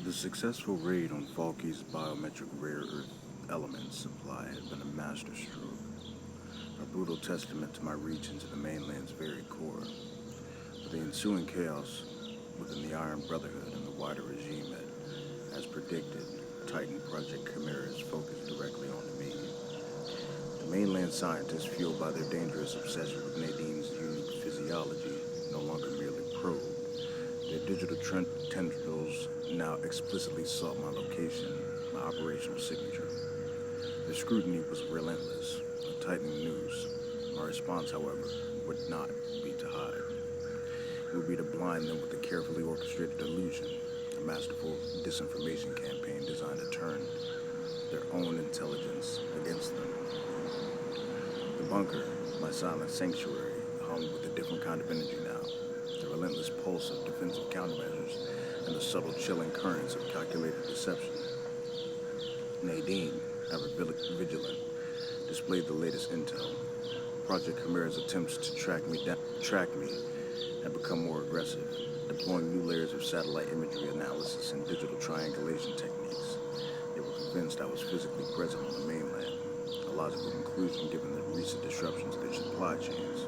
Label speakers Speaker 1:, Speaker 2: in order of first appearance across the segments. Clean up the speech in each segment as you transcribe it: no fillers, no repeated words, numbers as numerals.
Speaker 1: The successful raid on Falky's biometric rare earth element supply had been a masterstroke, a brutal testament to my reach into the mainland's very core. But the ensuing chaos within the Iron Brotherhood and the wider regime had, as predicted, tightened Project Chimera's focus directly onto me. The mainland scientists, fueled by their dangerous obsession with Nadine's unique physiology, no longer merely probed. Their digital tendrils now explicitly sought my location, my operational signature. Their scrutiny was relentless, a tightening noose. My response, however, would not be to hide. It would be to blind them with a carefully orchestrated illusion, a masterful disinformation campaign designed to turn their own intelligence against them. The bunker, my silent sanctuary, hummed with a different kind of energy now. The relentless pulse of defensive countermeasures and the subtle chilling currents of calculated deception. Nadine, ever vigilant, displayed the latest intel. Project Chimera's attempts to track me had become more aggressive, deploying new layers of satellite imagery analysis and digital triangulation techniques. They were convinced I was physically present on the mainland, a logical conclusion given the recent disruptions to their supply chains.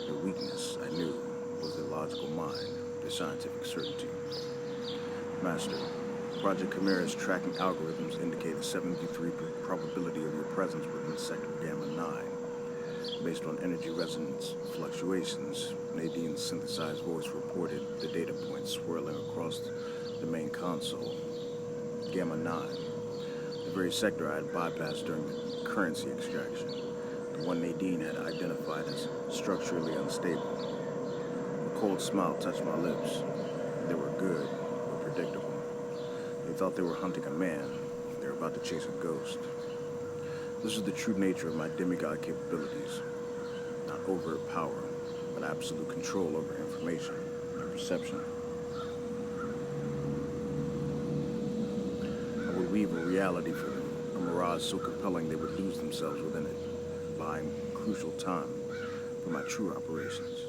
Speaker 1: Their weakness, I knew, was their logical mind, their scientific certainty. Master, Project Chimera's tracking algorithms indicate a 73% probability of your presence within Sector Gamma 9. Based on energy resonance fluctuations, Nadine's synthesized voice reported the data points swirling across the main console. Gamma 9, the very sector I had bypassed during the currency extraction, the one Nadine had identified as structurally unstable. A cold smile touched my lips. They were good, but predictable. They thought they were hunting a man. They were about to chase a ghost. This is the true nature of my demigod capabilities. Not overt power, but absolute control over information and perception. I would weave a reality for them, a mirage so compelling they would lose themselves within it, buying crucial time for my true operations.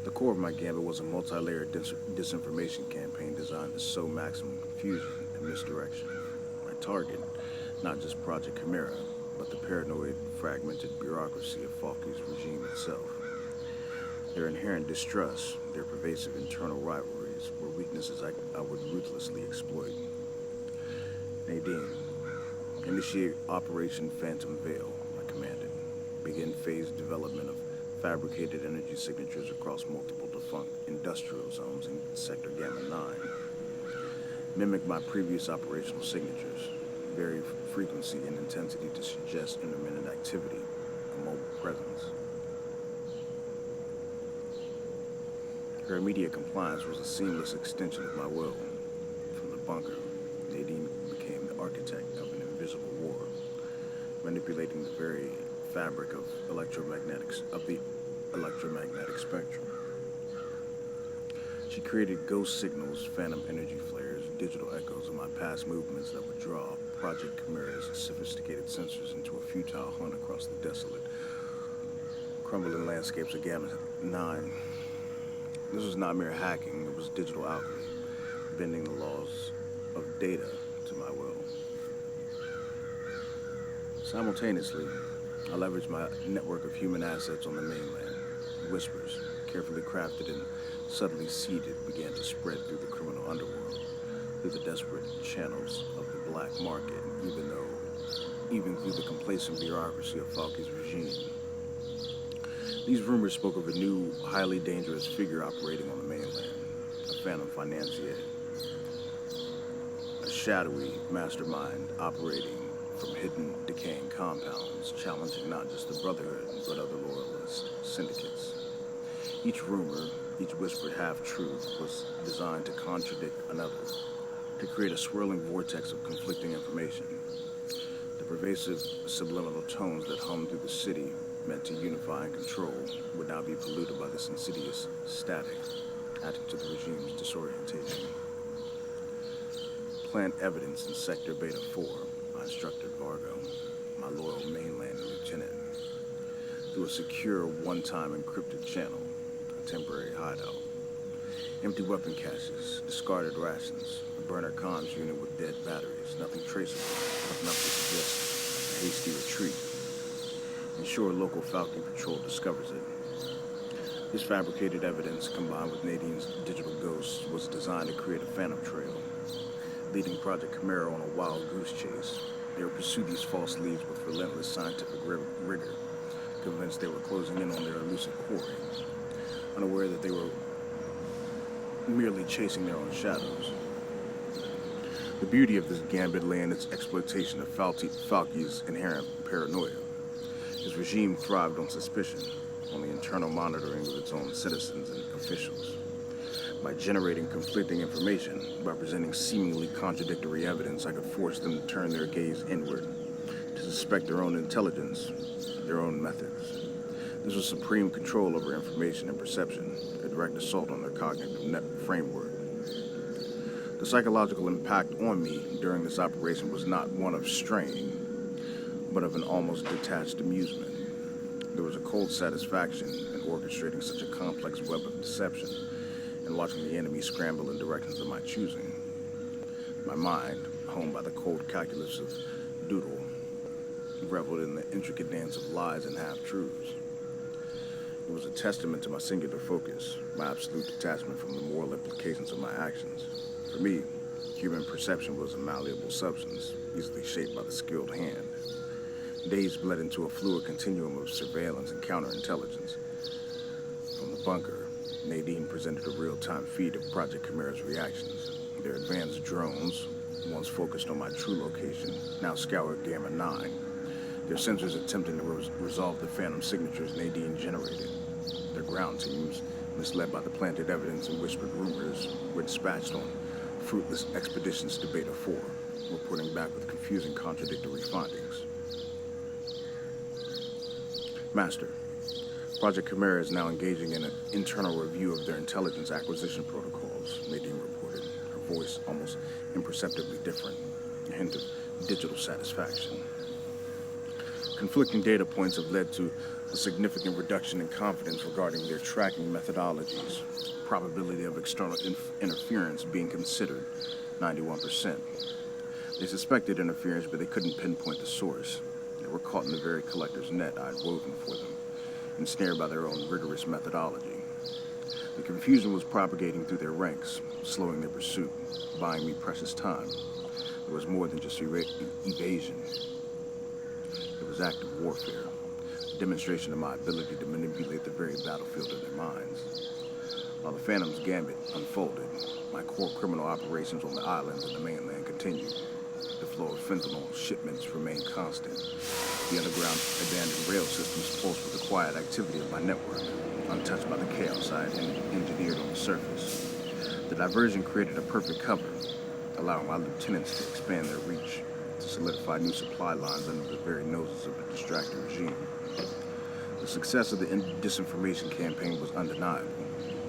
Speaker 1: The core of my gambit was a multi-layered disinformation campaign designed to sow maximum confusion and misdirection. My target, not just Project Chimera, but the paranoid, fragmented bureaucracy of Falky's regime itself. Their inherent distrust, their pervasive internal rivalries, were weaknesses I would ruthlessly exploit. Nadine, initiate Operation Phantom Veil, I commanded. Begin phased development of fabricated energy signatures across multiple defunct industrial zones in Sector Gamma 9. Mimic my previous operational signatures, vary frequency and intensity to suggest intermittent activity, a mobile presence. Her immediate compliance was a seamless extension of my will. From the bunker, Nadine became the architect of an invisible war, manipulating the very fabric of the electromagnetic spectrum. She created ghost signals, phantom energy flares, digital echoes of my past movements that would draw Project Chimera's sophisticated sensors into a futile hunt across the desolate, crumbling landscapes of Gamma 9. This was not mere hacking, it was digital alchemy, bending the laws of data to my will. Simultaneously, I leveraged my network of human assets on the mainland. Whispers, carefully crafted and subtly seeded, began to spread through the criminal underworld, through the desperate channels of the black market, even through the complacent bureaucracy of Falky's regime. These rumors spoke of a new, highly dangerous figure operating on the mainland, a phantom financier, a shadowy mastermind operating from hidden, decaying compounds, challenging not just the Brotherhood, but other loyalist syndicates. Each rumor, each whispered half-truth, was designed to contradict another, to create a swirling vortex of conflicting information. The pervasive subliminal tones that hummed through the city, meant to unify and control, would now be polluted by this insidious static, adding to the regime's disorientation. Plant evidence in Sector Beta 4, I instructed Vargo, my loyal mainland lieutenant, through a secure, one-time encrypted channel, a temporary hideout. Empty weapon caches, discarded rations, a burner comms unit with dead batteries, nothing traceable, enough to suggest a hasty retreat. Ensure local Falcon Patrol discovers it. This fabricated evidence, combined with Nadine's digital ghosts, was designed to create a phantom trail, leading Project Chimera on a wild goose chase. They would pursue these false leads with relentless scientific rigor, convinced they were closing in on their elusive quarry, unaware that they were merely chasing their own shadows. The beauty of this gambit lay in its exploitation of Falky's inherent paranoia. His regime thrived on suspicion, on the internal monitoring of its own citizens and officials. By generating conflicting information, by presenting seemingly contradictory evidence, I could force them to turn their gaze inward, to suspect their own intelligence, their own methods. This was supreme control over information and perception, a direct assault on their cognitive framework. The psychological impact on me during this operation was not one of strain, but of an almost detached amusement. There was a cold satisfaction in orchestrating such a complex web of deception and watching the enemy scramble in directions of my choosing. My mind, honed by the cold calculus of Doodle, reveled in the intricate dance of lies and half-truths. It was a testament to my singular focus, my absolute detachment from the moral implications of my actions. For me, human perception was a malleable substance, easily shaped by the skilled hand. Days bled into a fluid continuum of surveillance and counterintelligence. From the bunker, Nadine presented a real-time feed of Project Chimera's reactions. Their advanced drones, once focused on my true location, now scoured Gamma 9, their sensors attempting to resolve the phantom signatures Nadine generated. Their ground teams, misled by the planted evidence and whispered rumors, were dispatched on fruitless expeditions to Beta 4, reporting back with confusing contradictory findings. Master, Project Chimera is now engaging in an internal review of their intelligence acquisition protocols, Nadine reported, her voice almost imperceptibly different, a hint of digital satisfaction. Conflicting data points have led to a significant reduction in confidence regarding their tracking methodologies, probability of external interference being considered 91%. They suspected interference, but they couldn't pinpoint the source. They were caught in the very collector's net I'd woven for them, ensnared by their own rigorous methodology. The confusion was propagating through their ranks, slowing their pursuit, buying me precious time. It was more than just evasion. It was active warfare, a demonstration of my ability to manipulate the very battlefield of their minds. While the Phantom's Gambit unfolded, my core criminal operations on the islands and the mainland continued. The flow of fentanyl shipments remained constant. The underground abandoned rail systems pulsed with the quiet activity of my network, untouched by the chaos I had engineered on the surface. The diversion created a perfect cover, allowing my lieutenants to expand their reach, to solidify new supply lines under the very noses of the distracted regime. The success of the disinformation campaign was undeniable.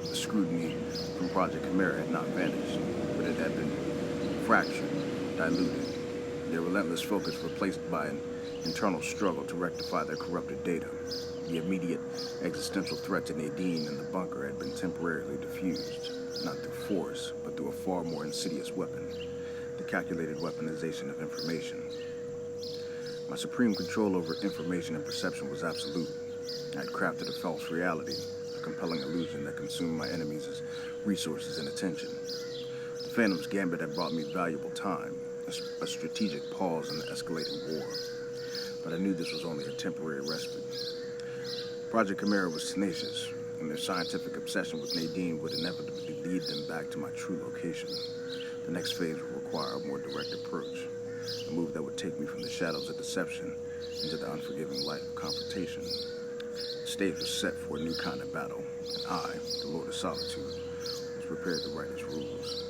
Speaker 1: The scrutiny from Project Chimera had not vanished, but it had been fractured, diluted, their relentless focus replaced by an internal struggle to rectify their corrupted data. The immediate existential threat to Nadine and the bunker had been temporarily diffused, not through force, but through a far more insidious weapon, the calculated weaponization of information. My supreme control over information and perception was absolute. I had crafted a false reality, a compelling illusion that consumed my enemies' resources and attention. The Phantom's Gambit had brought me valuable time, a strategic pause in the escalating war. But I knew this was only a temporary respite. Project Chimera was tenacious, and their scientific obsession with Nadine would inevitably lead them back to my true location. The next phase would require a more direct approach, a move that would take me from the shadows of deception into the unforgiving light of confrontation. The stage was set for a new kind of battle, and I, the Lord of Solitude, was prepared to write its rules.